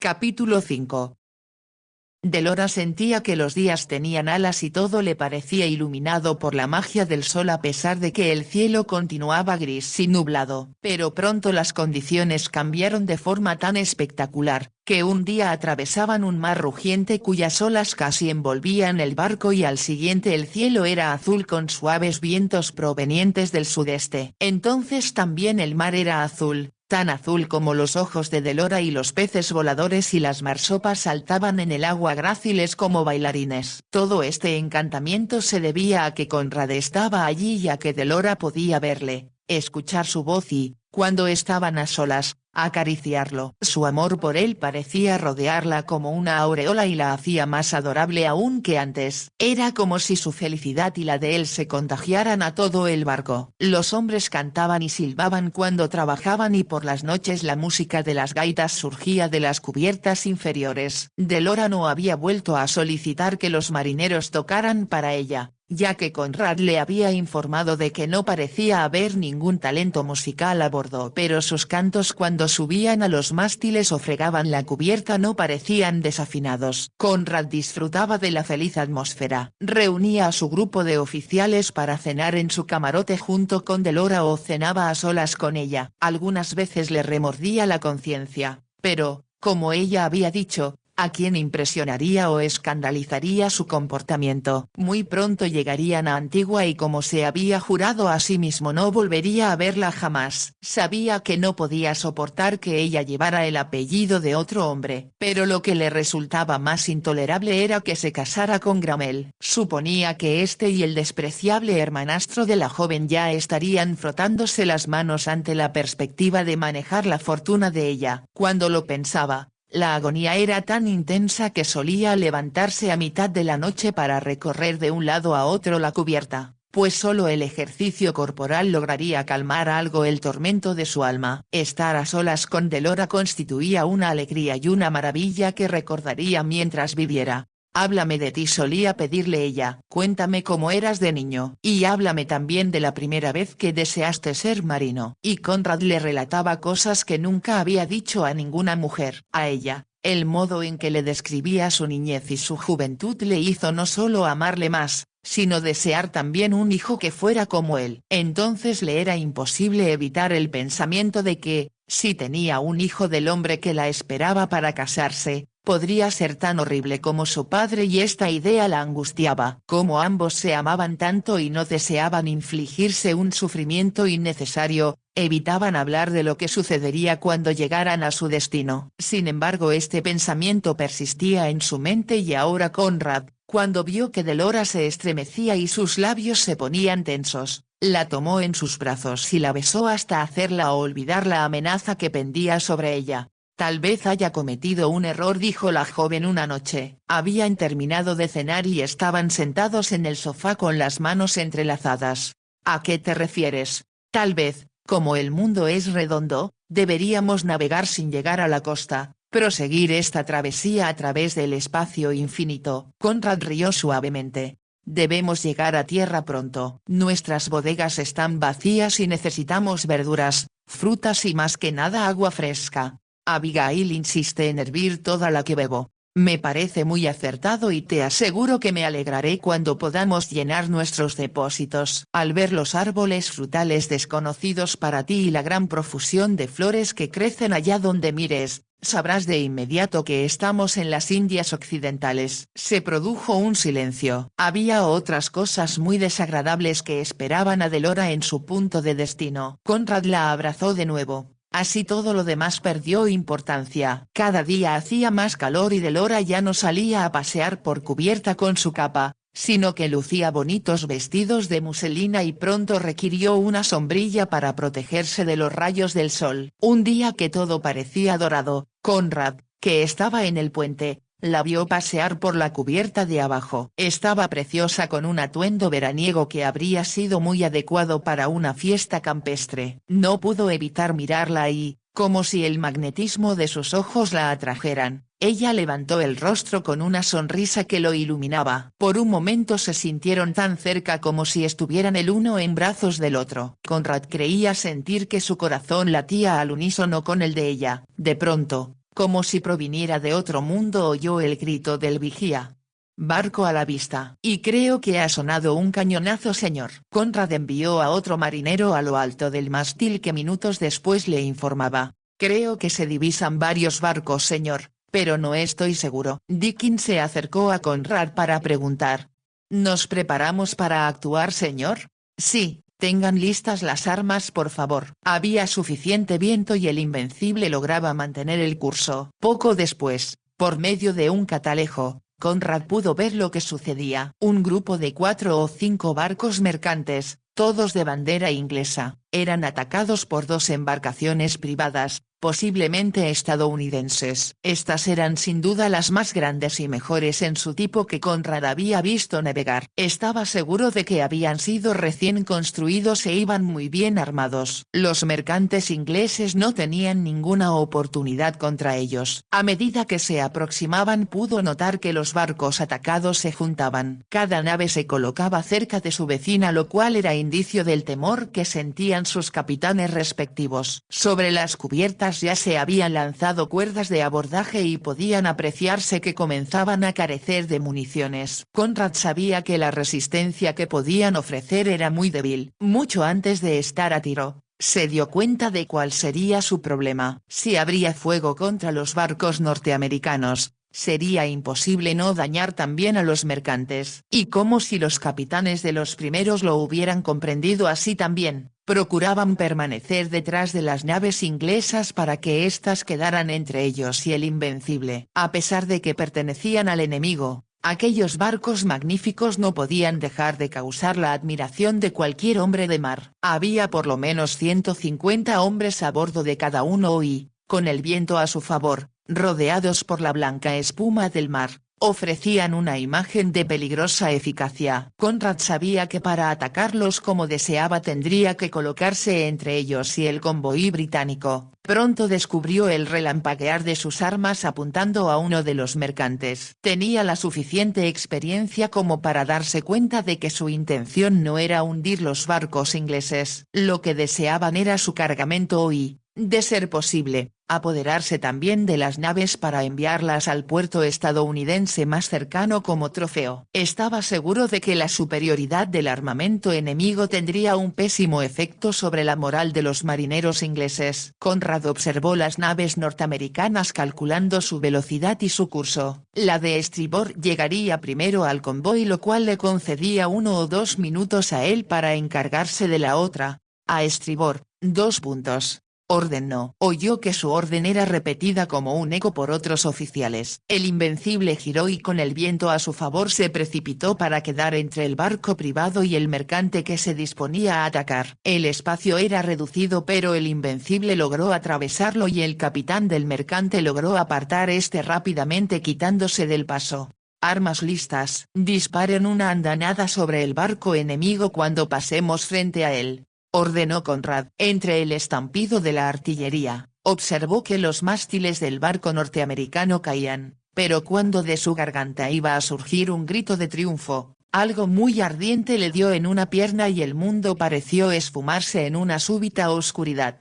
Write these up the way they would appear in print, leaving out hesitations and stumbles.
Capítulo 5. Delora sentía que los días tenían alas y todo le parecía iluminado por la magia del sol a pesar de que el cielo continuaba gris y nublado. Pero pronto las condiciones cambiaron de forma tan espectacular, que un día atravesaban un mar rugiente cuyas olas casi envolvían el barco y al siguiente el cielo era azul con suaves vientos provenientes del sudeste. Entonces también el mar era azul, tan azul como los ojos de Delora y los peces voladores y las marsopas saltaban en el agua gráciles como bailarines. Todo este encantamiento se debía a que Conrad estaba allí y a que Delora podía verle, escuchar su voz y, cuando estaban a solas, acariciarlo. Su amor por él parecía rodearla como una aureola y la hacía más adorable aún que antes. Era como si su felicidad y la de él se contagiaran a todo el barco. Los hombres cantaban y silbaban cuando trabajaban y por las noches la música de las gaitas surgía de las cubiertas inferiores. Delora no había vuelto a solicitar que los marineros tocaran para ella, ya que Conrad le había informado de que no parecía haber ningún talento musical a bordo, pero sus cantos cuando subían a los mástiles o fregaban la cubierta no parecían desafinados. Conrad disfrutaba de la feliz atmósfera. Reunía a su grupo de oficiales para cenar en su camarote junto con Delora o cenaba a solas con ella. Algunas veces le remordía la conciencia, pero, como ella había dicho, ¿a quién impresionaría o escandalizaría su comportamiento? Muy pronto llegarían a Antigua y como se había jurado a sí mismo no volvería a verla jamás. Sabía que no podía soportar que ella llevara el apellido de otro hombre, pero lo que le resultaba más intolerable era que se casara con Gramel. Suponía que este y el despreciable hermanastro de la joven ya estarían frotándose las manos ante la perspectiva de manejar la fortuna de ella. Cuando lo pensaba, la agonía era tan intensa que solía levantarse a mitad de la noche para recorrer de un lado a otro la cubierta, pues solo el ejercicio corporal lograría calmar algo el tormento de su alma. Estar a solas con Delora constituía una alegría y una maravilla que recordaría mientras viviera. Háblame de ti, solía pedirle ella. Cuéntame cómo eras de niño. Y háblame también de la primera vez que deseaste ser marino. Y Conrad le relataba cosas que nunca había dicho a ninguna mujer. A ella, el modo en que le describía su niñez y su juventud le hizo no solo amarle más, sino desear también un hijo que fuera como él. Entonces le era imposible evitar el pensamiento de que, si tenía un hijo del hombre que la esperaba para casarse, podría ser tan horrible como su padre y esta idea la angustiaba. Como ambos se amaban tanto y no deseaban infligirse un sufrimiento innecesario, evitaban hablar de lo que sucedería cuando llegaran a su destino. Sin embargo este pensamiento persistía en su mente y ahora Conrad, cuando vio que Delora se estremecía y sus labios se ponían tensos, la tomó en sus brazos y la besó hasta hacerla olvidar la amenaza que pendía sobre ella. Tal vez haya cometido un error, dijo la joven una noche. Habían terminado de cenar y estaban sentados en el sofá con las manos entrelazadas. ¿A qué te refieres? Tal vez, como el mundo es redondo, deberíamos navegar sin llegar a la costa, proseguir esta travesía a través del espacio infinito. Conrad rió suavemente. Debemos llegar a tierra pronto. Nuestras bodegas están vacías y necesitamos verduras, frutas y más que nada agua fresca. Abigail insiste en hervir toda la que bebo. Me parece muy acertado y te aseguro que me alegraré cuando podamos llenar nuestros depósitos. Al ver los árboles frutales desconocidos para ti y la gran profusión de flores que crecen allá donde mires, sabrás de inmediato que estamos en las Indias Occidentales. Se produjo un silencio. Había otras cosas muy desagradables que esperaban a Delora en su punto de destino. Conrad la abrazó de nuevo. Así todo lo demás perdió importancia. Cada día hacía más calor y Delora ya no salía a pasear por cubierta con su capa, sino que lucía bonitos vestidos de muselina y pronto requirió una sombrilla para protegerse de los rayos del sol. Un día que todo parecía dorado, Conrad, que estaba en el puente, la vio pasear por la cubierta de abajo. Estaba preciosa con un atuendo veraniego que habría sido muy adecuado para una fiesta campestre. No pudo evitar mirarla y, como si el magnetismo de sus ojos la atrajeran, ella levantó el rostro con una sonrisa que lo iluminaba. Por un momento se sintieron tan cerca como si estuvieran el uno en brazos del otro. Conrad creía sentir que su corazón latía al unísono con el de ella. De pronto, Como si proviniera de otro mundo oyó el grito del vigía. «Barco a la vista». «Y creo que ha sonado un cañonazo, señor». Conrad envió a otro marinero a lo alto del mástil que minutos después le informaba. «Creo que se divisan varios barcos, señor, pero no estoy seguro». Dickens se acercó a Conrad para preguntar. «¿Nos preparamos para actuar, señor?» «Sí, tengan listas las armas, por favor». Había suficiente viento y el Invencible lograba mantener el curso. Poco después, por medio de un catalejo, Conrad pudo ver lo que sucedía. Un grupo de 4 o 5 barcos mercantes, todos de bandera inglesa, eran atacados por 2 embarcaciones privadas, posiblemente estadounidenses. Estas eran sin duda las más grandes y mejores en su tipo que Conrad había visto navegar. Estaba seguro de que habían sido recién construidos e iban muy bien armados. Los mercantes ingleses no tenían ninguna oportunidad contra ellos. A medida que se aproximaban pudo notar que los barcos atacados se juntaban. Cada nave se colocaba cerca de su vecina, lo cual era indicio del temor que sentían sus capitanes respectivos. Sobre las cubiertas ya se habían lanzado cuerdas de abordaje y podían apreciarse que comenzaban a carecer de municiones. Conrad sabía que la resistencia que podían ofrecer era muy débil. Mucho antes de estar a tiro, se dio cuenta de cuál sería su problema. Si abría fuego contra los barcos norteamericanos, sería imposible no dañar también a los mercantes. Y como si los capitanes de los primeros lo hubieran comprendido así también, procuraban permanecer detrás de las naves inglesas para que éstas quedaran entre ellos y el Invencible. A pesar de que pertenecían al enemigo, aquellos barcos magníficos no podían dejar de causar la admiración de cualquier hombre de mar. Había por lo menos 150 hombres a bordo de cada uno y, con el viento a su favor, rodeados por la blanca espuma del mar, ofrecían una imagen de peligrosa eficacia. Conrad sabía que para atacarlos como deseaba tendría que colocarse entre ellos y el convoy británico. Pronto descubrió el relampaguear de sus armas apuntando a uno de los mercantes. Tenía la suficiente experiencia como para darse cuenta de que su intención no era hundir los barcos ingleses. Lo que deseaban era su cargamento y, de ser posible, apoderarse también de las naves para enviarlas al puerto estadounidense más cercano como trofeo. Estaba seguro de que la superioridad del armamento enemigo tendría un pésimo efecto sobre la moral de los marineros ingleses. Conrad observó las naves norteamericanas calculando su velocidad y su curso. La de estribor llegaría primero al convoy, lo cual le concedía 1 o 2 minutos a él para encargarse de la otra. A estribor, 2 puntos. Ordenó. Oyó que su orden era repetida como un eco por otros oficiales. El Invencible giró y con el viento a su favor se precipitó para quedar entre el barco privado y el mercante que se disponía a atacar. El espacio era reducido, pero el Invencible logró atravesarlo y el capitán del mercante logró apartar rápidamente quitándose del paso. Armas listas. Disparen una andanada sobre el barco enemigo cuando pasemos frente a él, ordenó Conrad. Entre el estampido de la artillería, observó que los mástiles del barco norteamericano caían, pero cuando de su garganta iba a surgir un grito de triunfo, algo muy ardiente le dio en una pierna y el mundo pareció esfumarse en una súbita oscuridad.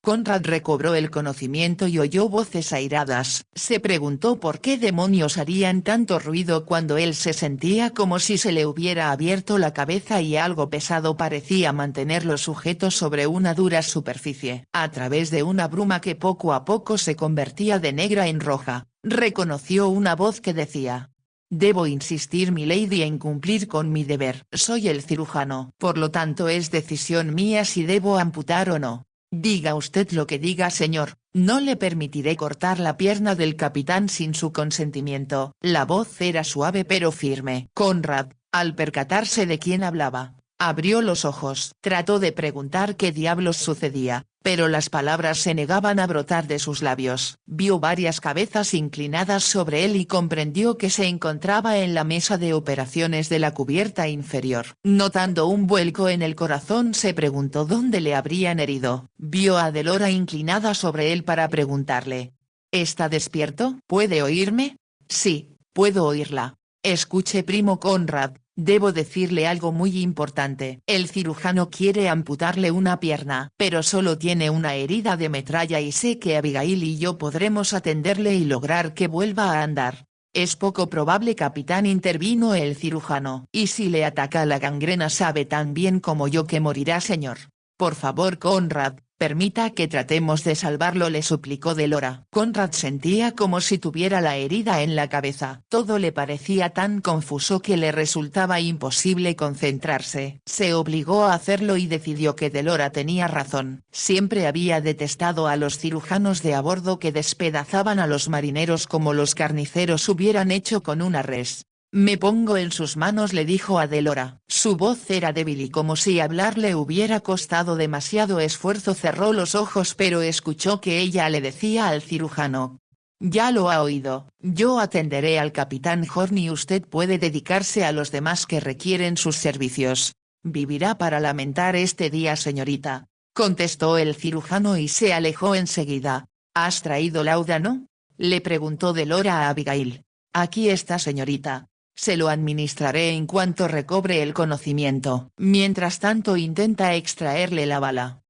Conrad recobró el conocimiento y oyó voces airadas. Se preguntó por qué demonios harían tanto ruido cuando él se sentía como si se le hubiera abierto la cabeza y algo pesado parecía mantenerlo sujeto sobre una dura superficie. A través de una bruma que poco a poco se convertía de negra en roja, reconoció una voz que decía: «Debo insistir, milady, en cumplir con mi deber. Soy el cirujano. Por lo tanto es decisión mía si debo amputar o no». «Diga usted lo que diga, señor, no le permitiré cortar la pierna del capitán sin su consentimiento». La voz era suave pero firme. Conrad, al percatarse de quién hablaba, abrió los ojos. Trató de preguntar qué diablos sucedía, pero las palabras se negaban a brotar de sus labios. Vio varias cabezas inclinadas sobre él y comprendió que se encontraba en la mesa de operaciones de la cubierta inferior. Notando un vuelco en el corazón se preguntó dónde le habrían herido. Vio a Delora inclinada sobre él para preguntarle: «¿Está despierto? ¿Puede oírme?» «Sí, puedo oírla». «Escuche, primo Conrad», Debo decirle algo muy importante. El cirujano quiere amputarle una pierna, pero solo tiene una herida de metralla y sé que Abigail y yo podremos atenderle y lograr que vuelva a andar. Es poco probable, capitán, intervino el cirujano. Y si le ataca la gangrena, sabe tan bien como yo que morirá, señor. Por favor, Conrad, permita que tratemos de salvarlo, le suplicó Delora. Conrad sentía como si tuviera la herida en la cabeza. Todo le parecía tan confuso que le resultaba imposible concentrarse. Se obligó a hacerlo y decidió que Delora tenía razón. Siempre había detestado a los cirujanos de a bordo que despedazaban a los marineros como los carniceros hubieran hecho con una res. Me pongo en sus manos, le dijo a Delora. Su voz era débil y como si hablar le hubiera costado demasiado esfuerzo. Cerró los ojos pero escuchó que ella le decía al cirujano: ya lo ha oído, yo atenderé al capitán Horn y usted puede dedicarse a los demás que requieren sus servicios. Vivirá para lamentar este día, señorita, contestó el cirujano y se alejó enseguida. ¿Has traído láudano?, le preguntó Delora a Abigail. Aquí está, señorita. Se lo administraré en cuanto recobre el conocimiento. Mientras tanto intenta extraerle la bala.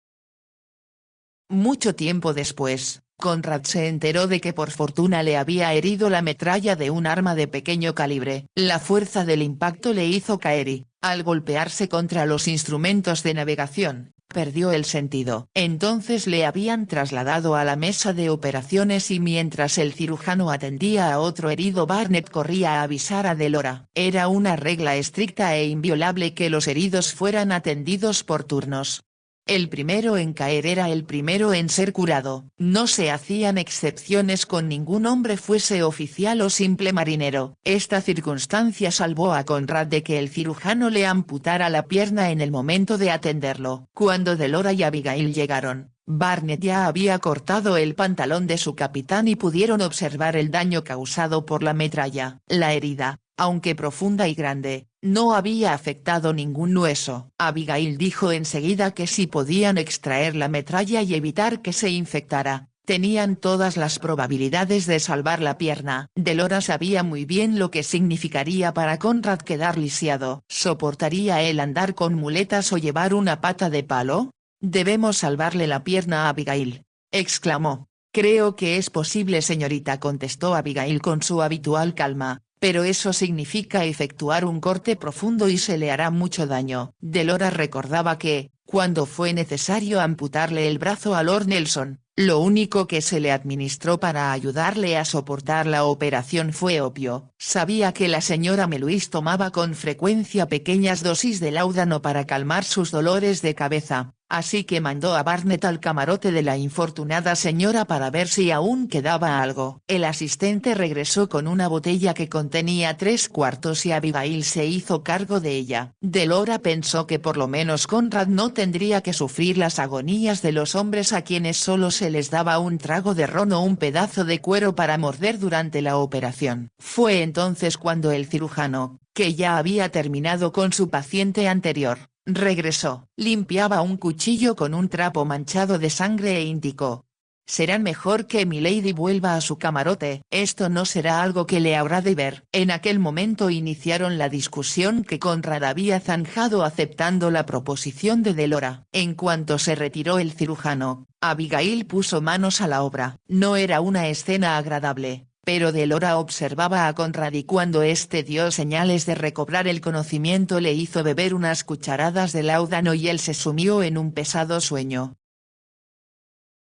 Mucho tiempo después, Conrad se enteró de que por fortuna le había herido la metralla de un arma de pequeño calibre. La fuerza del impacto le hizo caer y, al golpearse contra los instrumentos de navegación, perdió el sentido. Entonces le habían trasladado a la mesa de operaciones y mientras el cirujano atendía a otro herido, Barnett corría a avisar a Delora. Era una regla estricta e inviolable que los heridos fueran atendidos por turnos. El primero en caer era el primero en ser curado. No se hacían excepciones con ningún hombre, fuese oficial o simple marinero. Esta circunstancia salvó a Conrad de que el cirujano le amputara la pierna en el momento de atenderlo. Cuando Delora y Abigail llegaron, Barnett ya había cortado el pantalón de su capitán y pudieron observar el daño causado por la metralla. La herida, aunque profunda y grande, no había afectado ningún hueso. Abigail dijo enseguida que si podían extraer la metralla y evitar que se infectara, tenían todas las probabilidades de salvar la pierna. Delora sabía muy bien lo que significaría para Conrad quedar lisiado. ¿Soportaría él andar con muletas o llevar una pata de palo? Debemos salvarle la pierna a Abigail, exclamó. Creo que es posible, señorita, contestó Abigail con su habitual calma. Pero eso significa efectuar un corte profundo y se le hará mucho daño. Delora recordaba que, cuando fue necesario amputarle el brazo a Lord Nelson, lo único que se le administró para ayudarle a soportar la operación fue opio. Sabía que la señora Meluis tomaba con frecuencia pequeñas dosis de láudano para calmar sus dolores de cabeza, así que mandó a Barnett al camarote de la infortunada señora para ver si aún quedaba algo. El asistente regresó con una botella que contenía 3/4 y Abigail se hizo cargo de ella. Delora pensó que por lo menos Conrad no tendría que sufrir las agonías de los hombres a quienes solo se les daba un trago de ron o un pedazo de cuero para morder durante la operación. Fue entonces cuando el cirujano, que ya había terminado con su paciente anterior, regresó. Limpiaba un cuchillo con un trapo manchado de sangre e indicó: será mejor que milady vuelva a su camarote. Esto no será algo que le agrade ver. En aquel momento iniciaron la discusión que Conrad había zanjado aceptando la proposición de Delora. En cuanto se retiró el cirujano, Abigail puso manos a la obra. No era una escena agradable, pero Delora observaba a Conrad y cuando éste dio señales de recobrar el conocimiento le hizo beber unas cucharadas de láudano y él se sumió en un pesado sueño.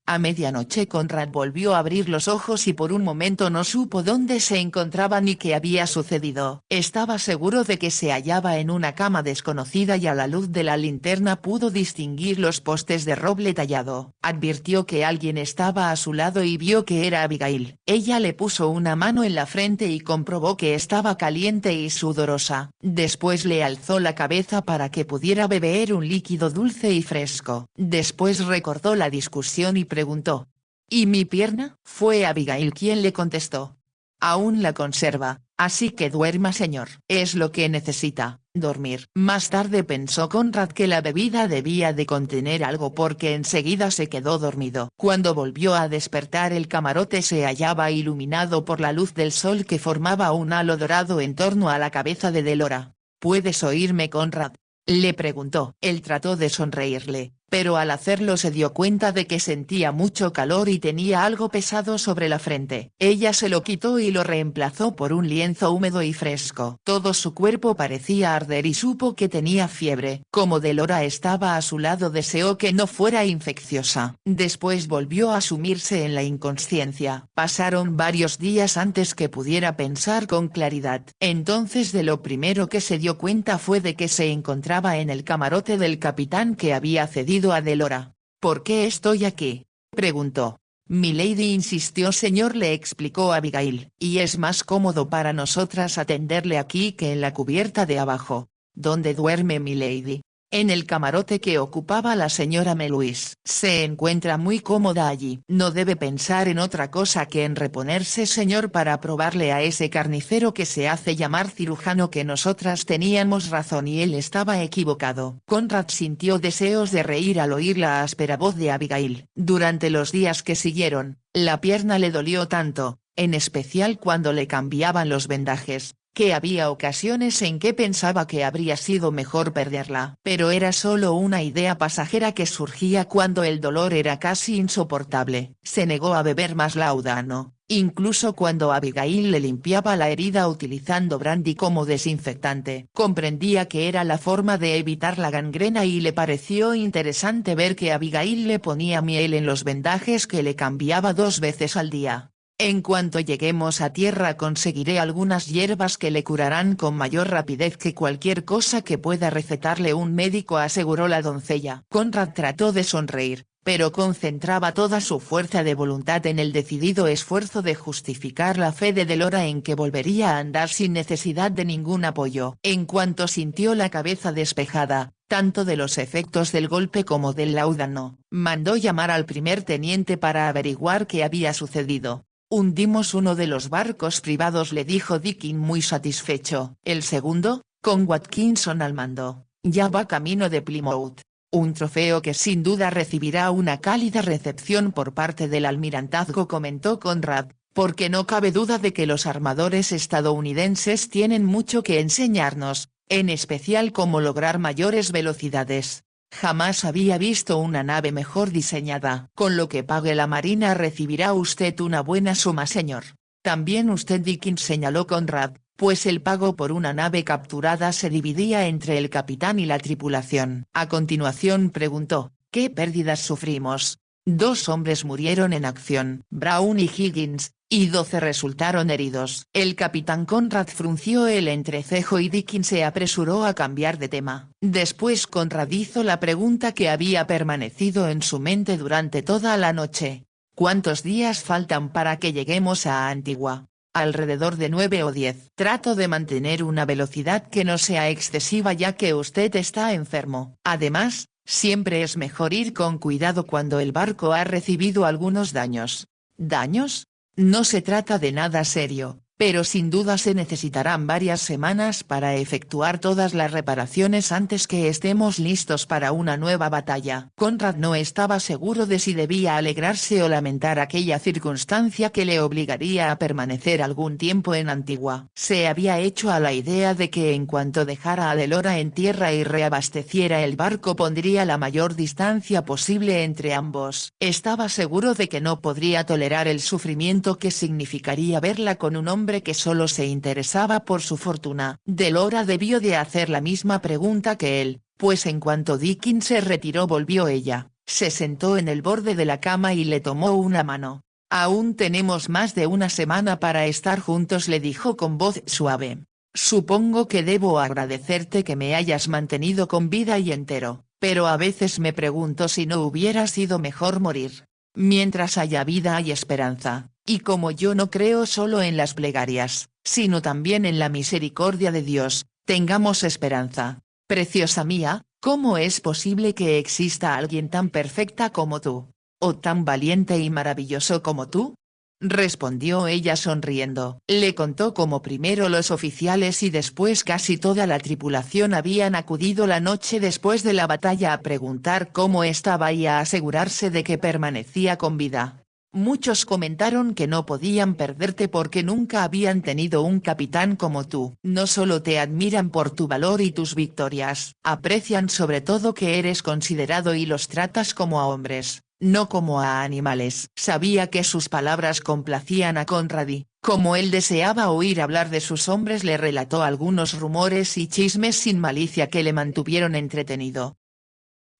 A medianoche Conrad volvió a abrir los ojos y por un momento no supo dónde se encontraba ni qué había sucedido. Estaba seguro de que se hallaba en una cama desconocida y a la luz de la linterna pudo distinguir los postes de roble tallado. Advirtió que alguien estaba a su lado y vio que era Abigail. Ella le puso una mano en la frente y comprobó que estaba caliente y sudorosa. Después le alzó la cabeza para que pudiera beber un líquido dulce y fresco. Después recordó la discusión y preguntó: ¿y mi pierna? Fue Abigail quien le contestó: aún la conserva, así que duerma, señor. Es lo que necesita, dormir. Más tarde pensó Conrad que la bebida debía de contener algo porque enseguida se quedó dormido. Cuando volvió a despertar el camarote se hallaba iluminado por la luz del sol que formaba un halo dorado en torno a la cabeza de Delora. ¿Puedes oírme, Conrad?, le preguntó. Él trató de sonreírle, pero al hacerlo se dio cuenta de que sentía mucho calor y tenía algo pesado sobre la frente. Ella se lo quitó y lo reemplazó por un lienzo húmedo y fresco. Todo su cuerpo parecía arder y supo que tenía fiebre. Como Delora estaba a su lado, deseó que no fuera infecciosa. Después volvió a sumirse en la inconsciencia. Pasaron varios días antes que pudiera pensar con claridad. Entonces de lo primero que se dio cuenta fue de que se encontraba en el camarote del capitán que había cedido a Delora. ¿Por qué estoy aquí?, preguntó. Milady insistió. Señor, le explicó Abigail, y es más cómodo para nosotras atenderle aquí que en la cubierta de abajo. ¿Dónde duerme Milady? En el camarote que ocupaba la señora Meluis. Se encuentra muy cómoda allí. No debe pensar en otra cosa que en reponerse, señor. Para probarle a ese carnicero que se hace llamar cirujano que nosotras teníamos razón y él estaba equivocado. Conrad sintió deseos de reír al oír la áspera voz de Abigail. Durante los días que siguieron, la pierna le dolió tanto, en especial cuando le cambiaban los vendajes, que había ocasiones en que pensaba que habría sido mejor perderla. Pero era solo una idea pasajera que surgía cuando el dolor era casi insoportable. Se negó a beber más láudano, incluso cuando Abigail le limpiaba la herida utilizando brandy como desinfectante. Comprendía que era la forma de evitar la gangrena y le pareció interesante ver que Abigail le ponía miel en los vendajes que le cambiaba 2 veces al día. En cuanto lleguemos a tierra conseguiré algunas hierbas que le curarán con mayor rapidez que cualquier cosa que pueda recetarle un médico, aseguró la doncella. Conrad trató de sonreír, pero concentraba toda su fuerza de voluntad en el decidido esfuerzo de justificar la fe de Delora en que volvería a andar sin necesidad de ningún apoyo. En cuanto sintió la cabeza despejada, tanto de los efectos del golpe como del láudano, mandó llamar al primer teniente para averiguar qué había sucedido. Hundimos uno de los barcos privados, le dijo Dickin muy satisfecho. El segundo, con Watkinson al mando, ya va camino de Plymouth. Un trofeo que sin duda recibirá una cálida recepción por parte del almirantazgo, comentó Conrad, porque no cabe duda de que los armadores estadounidenses tienen mucho que enseñarnos, en especial cómo lograr mayores velocidades. Jamás había visto una nave mejor diseñada. Con lo que pague la marina recibirá usted una buena suma, señor. También usted, Dickin, señaló Conrad, pues el pago por una nave capturada se dividía entre el capitán y la tripulación. A continuación preguntó, ¿qué pérdidas sufrimos? 2 hombres murieron en acción, Brown y Higgins, y 12 resultaron heridos. El capitán Conrad frunció el entrecejo y Dickin se apresuró a cambiar de tema. Después Conrad hizo la pregunta que había permanecido en su mente durante toda la noche. ¿Cuántos días faltan para que lleguemos a Antigua? Alrededor de 9 o 10. Trato de mantener una velocidad que no sea excesiva ya que usted está enfermo. Además, siempre es mejor ir con cuidado cuando el barco ha recibido algunos daños. ¿Daños? No se trata de nada serio, pero sin duda se necesitarán varias semanas para efectuar todas las reparaciones antes que estemos listos para una nueva batalla. Conrad no estaba seguro de si debía alegrarse o lamentar aquella circunstancia que le obligaría a permanecer algún tiempo en Antigua. Se había hecho a la idea de que en cuanto dejara a Delora en tierra y reabasteciera el barco pondría la mayor distancia posible entre ambos. Estaba seguro de que no podría tolerar el sufrimiento que significaría verla con un hombre que solo se interesaba por su fortuna. Delora debió de hacer la misma pregunta que él, pues en cuanto Dickin se retiró volvió ella, se sentó en el borde de la cama y le tomó una mano. Aún tenemos más de una semana para estar juntos, le dijo con voz suave. Supongo que debo agradecerte que me hayas mantenido con vida y entero, pero a veces me pregunto si no hubiera sido mejor morir. Mientras haya vida hay esperanza. Y como yo no creo solo en las plegarias, sino también en la misericordia de Dios, tengamos esperanza. Preciosa mía, ¿cómo es posible que exista alguien tan perfecta como tú? ¿O tan valiente y maravilloso como tú? Respondió ella sonriendo. Le contó cómo primero los oficiales y después casi toda la tripulación habían acudido la noche después de la batalla a preguntar cómo estaba y a asegurarse de que permanecía con vida. Muchos comentaron que no podían perderte porque nunca habían tenido un capitán como tú. No solo te admiran por tu valor y tus victorias, aprecian sobre todo que eres considerado y los tratas como a hombres, no como a animales. Sabía que sus palabras complacían a Conrad y, como él deseaba oír hablar de sus hombres, le relató algunos rumores y chismes sin malicia que le mantuvieron entretenido.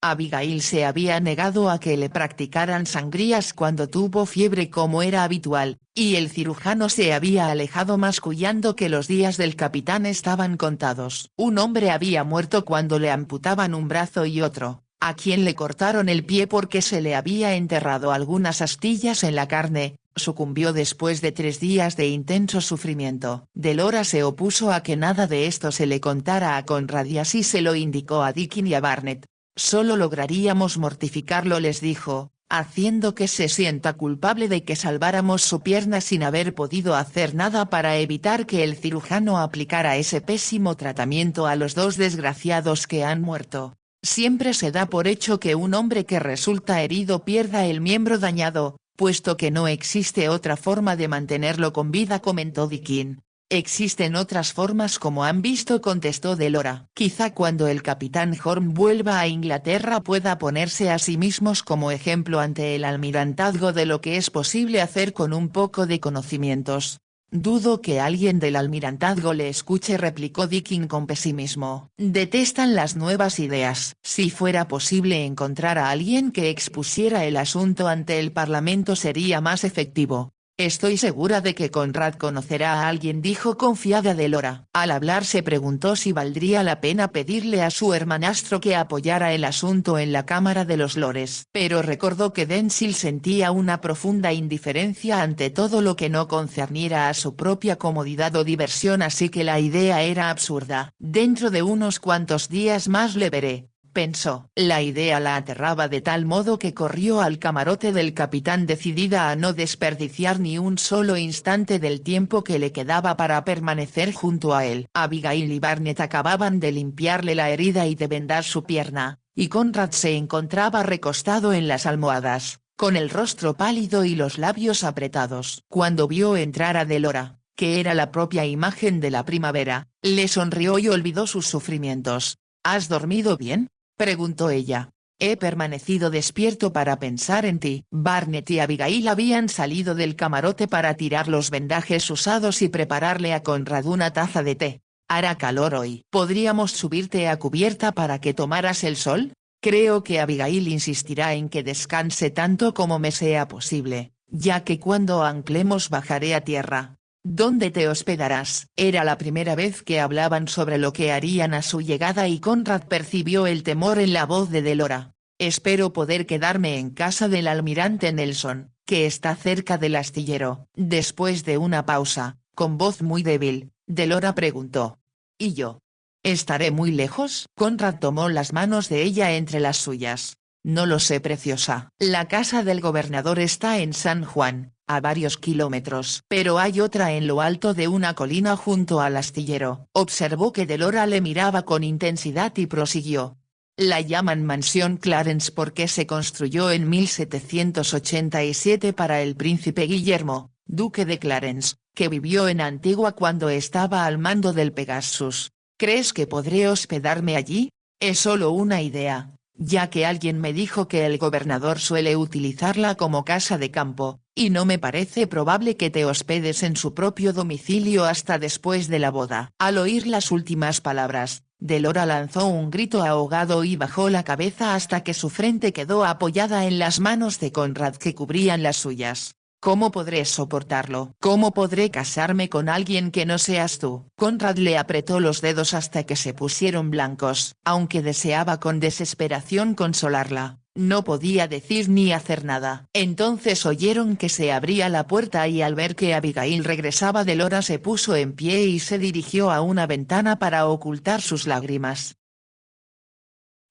Abigail se había negado a que le practicaran sangrías cuando tuvo fiebre como era habitual, y el cirujano se había alejado mascullando que los días del capitán estaban contados. Un hombre había muerto cuando le amputaban un brazo y otro, a quien le cortaron el pie porque se le había enterrado algunas astillas en la carne, sucumbió después de 3 días de intenso sufrimiento. Delora se opuso a que nada de esto se le contara a Conrad y así se lo indicó a Dickin y a Barnett. Solo lograríamos mortificarlo, les dijo, haciendo que se sienta culpable de que salváramos su pierna sin haber podido hacer nada para evitar que el cirujano aplicara ese pésimo tratamiento a los 2 desgraciados que han muerto. Siempre se da por hecho que un hombre que resulta herido pierda el miembro dañado, puesto que no existe otra forma de mantenerlo con vida, comentó Dickin. Existen otras formas, como han visto, contestó Delora. Quizá cuando el capitán Horn vuelva a Inglaterra pueda ponerse a sí mismos como ejemplo ante el almirantazgo de lo que es posible hacer con un poco de conocimientos. Dudo que alguien del almirantazgo le escuche, replicó Dickin con pesimismo. Detestan las nuevas ideas. Si fuera posible encontrar a alguien que expusiera el asunto ante el Parlamento sería más efectivo. Estoy segura de que Conrad conocerá a alguien, dijo confiada Delora. Al hablar se preguntó si valdría la pena pedirle a su hermanastro que apoyara el asunto en la Cámara de los Lores. Pero recordó que Denzil sentía una profunda indiferencia ante todo lo que no concerniera a su propia comodidad o diversión, así que la idea era absurda. Dentro de unos cuantos días más le veré, pensó. La idea la aterraba de tal modo que corrió al camarote del capitán decidida a no desperdiciar ni un solo instante del tiempo que le quedaba para permanecer junto a él. Abigail y Barnett acababan de limpiarle la herida y de vendar su pierna, y Conrad se encontraba recostado en las almohadas, con el rostro pálido y los labios apretados. Cuando vio entrar a Delora, que era la propia imagen de la primavera, le sonrió y olvidó sus sufrimientos. ¿Has dormido bien?, preguntó ella. He permanecido despierto para pensar en ti. Barnett y Abigail habían salido del camarote para tirar los vendajes usados y prepararle a Conrad una taza de té. ¿Hará calor hoy? ¿Podríamos subirte a cubierta para que tomaras el sol? Creo que Abigail insistirá en que descanse tanto como me sea posible, ya que cuando anclemos bajaré a tierra. ¿Dónde te hospedarás? Era la primera vez que hablaban sobre lo que harían a su llegada y Conrad percibió el temor en la voz de Delora. Espero poder quedarme en casa del almirante Nelson, que está cerca del astillero. Después de una pausa, con voz muy débil, Delora preguntó. ¿Y yo? ¿Estaré muy lejos? Conrad tomó las manos de ella entre las suyas. No lo sé, preciosa. La casa del gobernador está en San Juan, a varios kilómetros. Pero hay otra en lo alto de una colina junto al astillero. Observó que Delora le miraba con intensidad y prosiguió. La llaman Mansión Clarence porque se construyó en 1787 para el príncipe Guillermo, duque de Clarence, que vivió en Antigua cuando estaba al mando del Pegasus. ¿Crees que podré hospedarme allí? Es solo una idea, ya que alguien me dijo que el gobernador suele utilizarla como casa de campo, y no me parece probable que te hospedes en su propio domicilio hasta después de la boda. Al oír las últimas palabras, Delora lanzó un grito ahogado y bajó la cabeza hasta que su frente quedó apoyada en las manos de Conrad que cubrían las suyas. ¿Cómo podré soportarlo? ¿Cómo podré casarme con alguien que no seas tú? Conrad le apretó los dedos hasta que se pusieron blancos. Aunque deseaba con desesperación consolarla, no podía decir ni hacer nada. Entonces oyeron que se abría la puerta y al ver que Abigail regresaba, Delora se puso en pie y se dirigió a una ventana para ocultar sus lágrimas.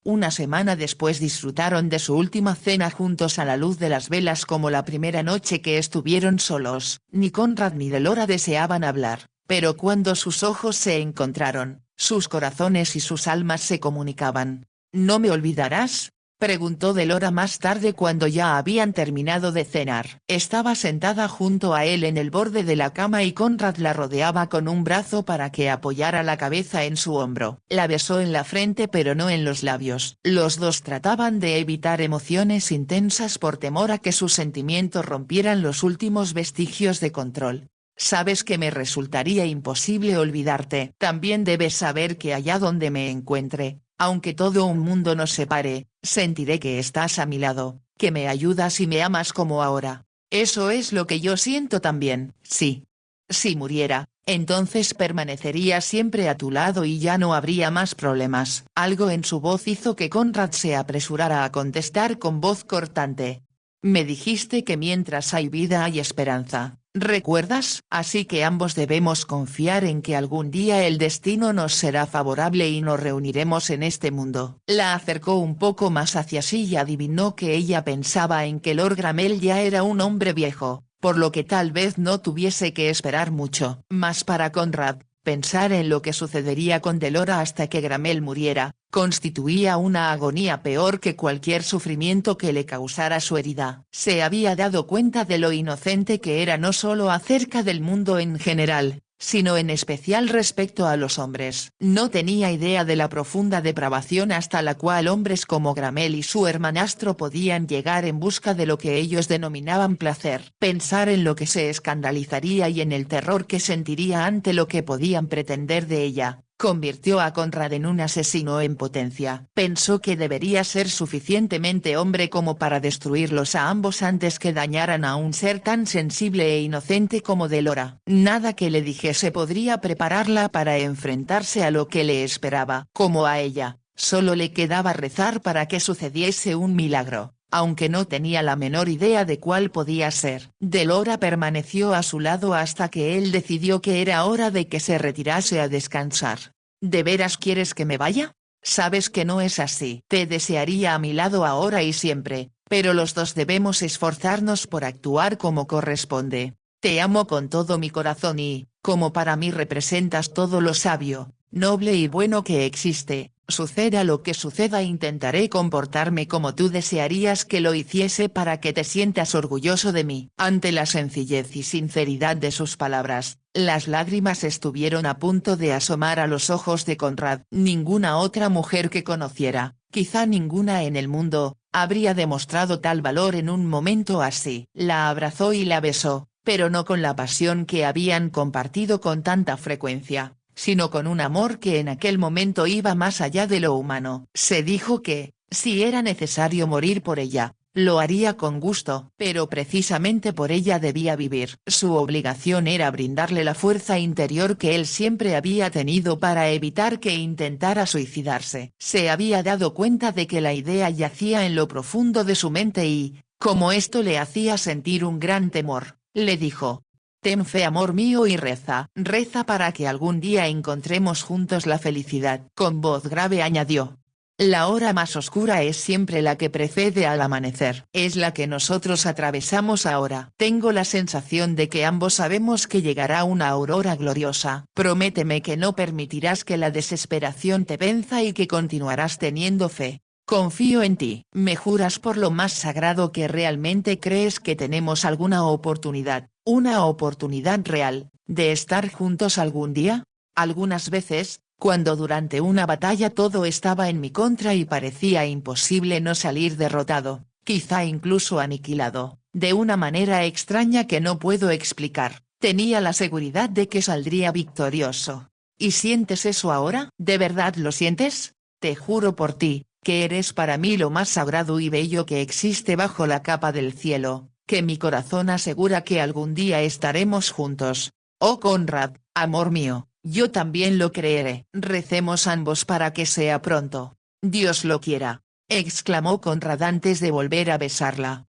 Una semana después disfrutaron de su última cena juntos a la luz de las velas como la primera noche que estuvieron solos. Ni Conrad ni Delora deseaban hablar, pero cuando sus ojos se encontraron, sus corazones y sus almas se comunicaban. ¿No me olvidarás? preguntó Delora más tarde cuando ya habían terminado de cenar. Estaba sentada junto a él en el borde de la cama y Conrad la rodeaba con un brazo para que apoyara la cabeza en su hombro. La besó en la frente pero no en los labios. Los dos trataban de evitar emociones intensas por temor a que sus sentimientos rompieran los últimos vestigios de control. Sabes que me resultaría imposible olvidarte. También debes saber que allá donde me encuentre, aunque todo un mundo nos separe, sentiré que estás a mi lado, que me ayudas y me amas como ahora. Eso es lo que yo siento también. Sí. Si muriera, entonces permanecería siempre a tu lado y ya no habría más problemas. Algo en su voz hizo que Conrad se apresurara a contestar con voz cortante. Me dijiste que mientras hay vida hay esperanza. ¿Recuerdas? Así que ambos debemos confiar en que algún día el destino nos será favorable y nos reuniremos en este mundo. La acercó un poco más hacia sí y adivinó que ella pensaba en que Lord Gramel ya era un hombre viejo, por lo que tal vez no tuviese que esperar mucho. Mas para Conrad, pensar en lo que sucedería con Delora hasta que Gramel muriera, constituía una agonía peor que cualquier sufrimiento que le causara su herida. Se había dado cuenta de lo inocente que era no solo acerca del mundo en general, sino en especial respecto a los hombres. No tenía idea de la profunda depravación hasta la cual hombres como Gramel y su hermanastro podían llegar en busca de lo que ellos denominaban placer. Pensar en lo que se escandalizaría y en el terror que sentiría ante lo que podían pretender de ella, convirtió a Conrad en un asesino en potencia. Pensó que debería ser suficientemente hombre como para destruirlos a ambos antes que dañaran a un ser tan sensible e inocente como Delora. Nada que le dijese podría prepararla para enfrentarse a lo que le esperaba. Como a ella, solo le quedaba rezar para que sucediese un milagro, aunque no tenía la menor idea de cuál podía ser. Delora permaneció a su lado hasta que él decidió que era hora de que se retirase a descansar. ¿De veras quieres que me vaya? Sabes que no es así. Te desearía a mi lado ahora y siempre, pero los dos debemos esforzarnos por actuar como corresponde. Te amo con todo mi corazón y, como para mí representas todo lo sabio, noble y bueno que existe, suceda lo que suceda intentaré comportarme como tú desearías que lo hiciese para que te sientas orgulloso de mí. Ante la sencillez y sinceridad de sus palabras, las lágrimas estuvieron a punto de asomar a los ojos de Conrad. Ninguna otra mujer que conociera, quizá ninguna en el mundo, habría demostrado tal valor en un momento así. La abrazó y la besó, pero no con la pasión que habían compartido con tanta frecuencia, sino con un amor que en aquel momento iba más allá de lo humano. Se dijo que, si era necesario morir por ella, lo haría con gusto, pero precisamente por ella debía vivir. Su obligación era brindarle la fuerza interior que él siempre había tenido para evitar que intentara suicidarse. Se había dado cuenta de que la idea yacía en lo profundo de su mente y, como esto le hacía sentir un gran temor, le dijo: ten fe amor mío y reza. Reza para que algún día encontremos juntos la felicidad. Con voz grave añadió: la hora más oscura es siempre la que precede al amanecer. Es la que nosotros atravesamos ahora. Tengo la sensación de que ambos sabemos que llegará una aurora gloriosa. Prométeme que no permitirás que la desesperación te venza y que continuarás teniendo fe. Confío en ti. ¿Me juras por lo más sagrado que realmente crees que tenemos alguna oportunidad, una oportunidad real, de estar juntos algún día? Algunas veces, cuando durante una batalla todo estaba en mi contra y parecía imposible no salir derrotado, quizá incluso aniquilado, de una manera extraña que no puedo explicar, tenía la seguridad de que saldría victorioso. ¿Y sientes eso ahora? ¿De verdad lo sientes? Te juro por ti, que eres para mí lo más sagrado y bello que existe bajo la capa del cielo, que mi corazón asegura que algún día estaremos juntos. Oh Conrad, amor mío, yo también lo creeré. Recemos ambos para que sea pronto. Dios lo quiera, exclamó Conrad antes de volver a besarla.